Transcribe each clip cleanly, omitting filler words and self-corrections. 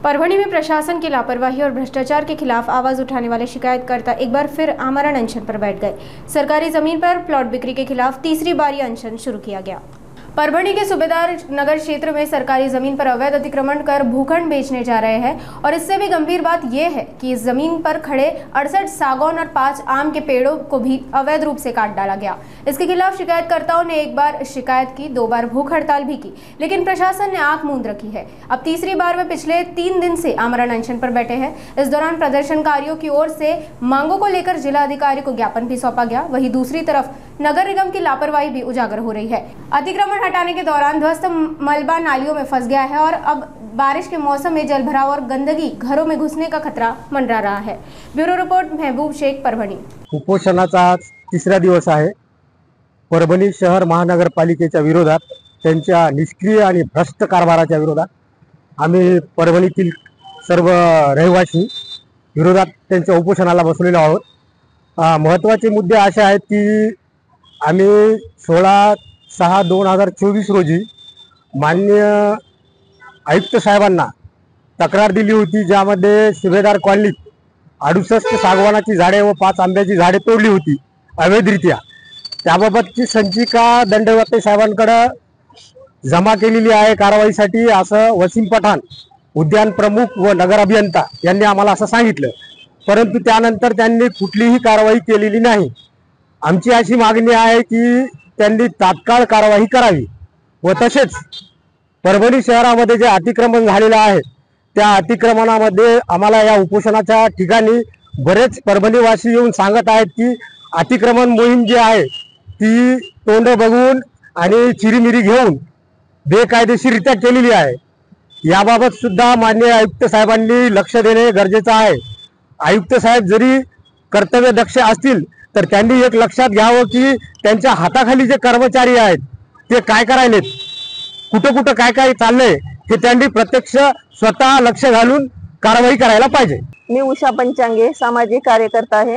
परभणी में प्रशासन की लापरवाही और भ्रष्टाचार के खिलाफ आवाज उठाने वाले शिकायतकर्ता एक बार फिर आमरण अनशन पर बैठ गए। सरकारी जमीन पर प्लॉट बिक्री के खिलाफ तीसरी बार यह अनशन शुरू किया गया। परभणी के सूबेदार नगर क्षेत्र में सरकारी जमीन पर अवैध अतिक्रमण कर भूखंड बेचने जा रहे हैं और इससे भी गंभीर बात यह है कि इस जमीन पर खड़े 68 सागौन और 5 आम के पेड़ों को भी अवैध रूप से काट डाला गया। इसके खिलाफ शिकायतकर्ताओं ने एक बार शिकायत की, 2 बार भूख हड़ताल भी की, लेकिन प्रशासन ने आंख मूंद रखी है। अब तीसरी बार वे पिछले 3 दिन से आमरण अनशन पर बैठे हैं। इस दौरान प्रदर्शनकारियों की ओर से मांगों को लेकर जिला अधिकारी को ज्ञापन भी सौंपा गया। वहीं दूसरी तरफ नगर निगम की लापरवाही भी उजागर हो रही है। अतिक्रमण हटाने के दौरान ध्वस्त मलबा नालियों में फंस गया है और अब बारिश के मौसम में जल भराव और गंदगी घरों में घुसने का खतरा मंडरा रहा है। ब्यूरो रिपोर्ट, महबूब शेख, परभणी। उपोषणाचा तिसरा दिवस आहे। परभणी शहर महानगरपालिकेच्या विरोधात, त्यांच्या निष्क्रिय आणि भ्रष्ट कारभाराच्या विरोधात आम्ही परभणीतील सर्व रहिवासी विरोधात त्यांच्या उपोषणाला बसलेलो आहोत। महत्त्वाचे मुद्दे असे आहेत की आम्ही 16/6/2024 रोजी माननीय आयुक्त साहेबांना तक्रार दिली होती, ज्यामध्ये सुभेदार कॉलनीत 68 सागवानाची झाडे व 5 आंब्याची झाडे तोडली होती अवैधरित्या। त्याबाबतची संचिका दंडवते साहेबांकडे जमा केलेली आहे कारवाईसाठी, असं वसीम पठाण उद्यान प्रमुख व नगर अभियंता यांनी आम्हाला असं सांगितलं। परंतु त्यानंतर त्यांनी कुठलीही कारवाई केलेली नाही। आमची अशी मागणी आहे की त्यांनी तात्काळ कारवाई करावी व तसेच परभणी शहरामध्ये जे अतिक्रमण झालेलं आहे त्या अतिक्रमणामध्ये आम्हाला या उपोषणाच्या ठिकाणी बरेच परभणीवासी येऊन सांगत आहेत की अतिक्रमण मोहीम जी आहे ती तोंड बघून आणि चिरीमिरी घेऊन बेकायदेशीररित्या केलेली आहे। याबाबत सुद्धा माननीय आयुक्त साहेबांनी लक्ष देणे गरजेचं आहे। आयुक्त साहेब जरी कर्तव्य दक्ष असतील तर त्यांनी एक लक्षात घ्यावं की त्यांच्या हाताखाली जे कर्मचारी आहेत ते काय करायलेत, कुठं काय चाललंय हे त्यांनी प्रत्यक्ष स्वतः लक्ष घालून कारवाई करायला पाहिजे। मी उषा पंचांगे, सामाजिक कार्यकर्ता आहे।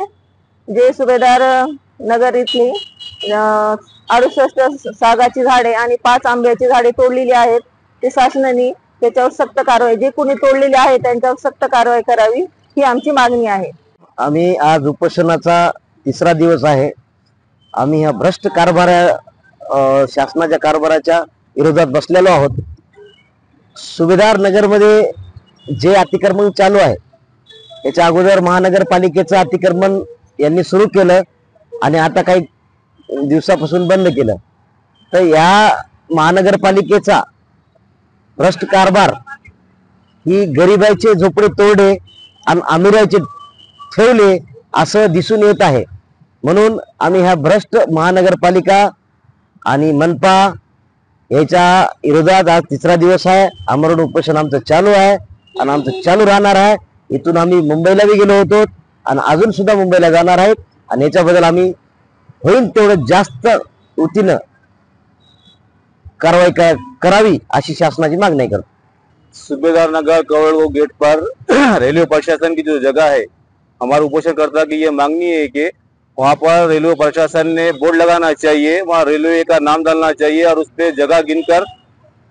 जे सुभेदार नगर इथली 68 सागाची झाडे आणि 5 आंब्याची झाडे तोडलेली आहेत, ते शासनाने त्याच्यावर सक्त कारवाई, जे कोणी तोडलेले आहे त्यांच्यावर सक्त कारवाई करावी ही आमची मागणी आहे। आम्ही आज उपोषणाचा तिसरा दिवस आहे। आम्ही ह्या भ्रष्ट शासनाच्या कारभाराच्या विरोधात बसलेलो आहोत। सुभेदार नगरमध्ये जे अतिक्रमण चालू आहे याच्या अगोदर महानगरपालिकेचं अतिक्रमण यांनी सुरू केलं आणि आता काही दिवसापासून बंद केलं। तर या महानगरपालिकेचा भ्रष्ट कारभार ही गरिबाचे झोपडे तोडे आणि अमिराचे ठेवले असं दिसून येत आहे। म्हणून आम्ही ह्या भ्रष्ट महानगरपालिका आणि मनपा याच्या विरोधात आज तिसरा दिवस आहे। आमरण उपोषण आमचं चालू आहे आणि आमचं चालू राहणार आहे। इथून आम्ही मुंबईला भी गेलो होतो आणि अजून सुद्धा मुंबईला जाणार आहेत आणि याच्याबद्दल आम्ही होईल तेवढं जास्त वतीनं कारवाई करावी अशी शासनाची मागणी करतो। सूबेदार नगर कवड़गो गेट पर रेलवे प्रशासन की जो जगह है, हमारे उपोषणकर्ता की ये मांगनी है कि वहाँ पर रेलवे प्रशासन ने बोर्ड लगाना चाहिए, वहाँ रेलवे का नाम डालना चाहिए और उस पर जगह गिनकर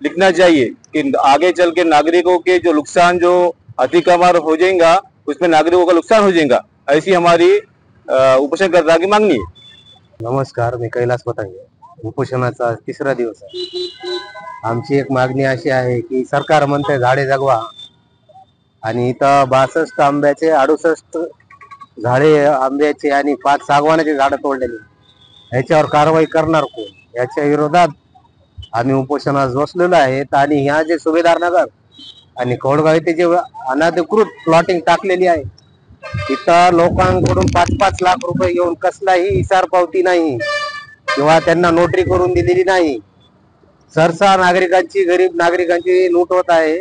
लिखना चाहिए कि आगे चल के नागरिकों के जो नुकसान, जो अतिक्रमण हो जाएगा उसमें नागरिकों का नुकसान हो जाएगा। ऐसी हमारी उपोषणकर्ता की मांगनी है। नमस्कार, मी कैलास पटांगे, उपोषणाचा तिसरा दिवस आहे। आमची एक मागणी अशी आहे की सरकार म्हणते झाडे जगवा आणि इथं 62 आंब्याचे 68 झाडे आंब्याचे आणि 5 सागवानाचे झाडं तोडलेली, याच्यावर कारवाई करणार कोण, याच्या विरोधात आम्ही उपोषणास बसलेलो आहेत। आणि ह्या जे सुभेदार नगर आणि कवडगाव येथे जे अनधिकृत प्लॉटिंग टाकलेली आहे, इथं लोकांकडून 5-5 लाख रुपये घेऊन कसलाही इसार पावती नाही किंवा त्यांना नोटरी करून दिलेली नाही। सरसा नागरिकांची, गरीब नागरिकांची लूट होत आहे।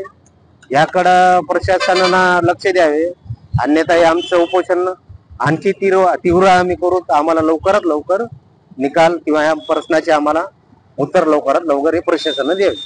याकडे प्रशासनानं लक्ष द्यावे, अन्यथा आमचं उपोषण आणखी तीव्र आम्ही करू। आम्हाला लवकरात लवकर निकाल किंवा या प्रश्नाचे आम्हाला उत्तर लवकरात लवकर हे प्रशासनाने द्यावे।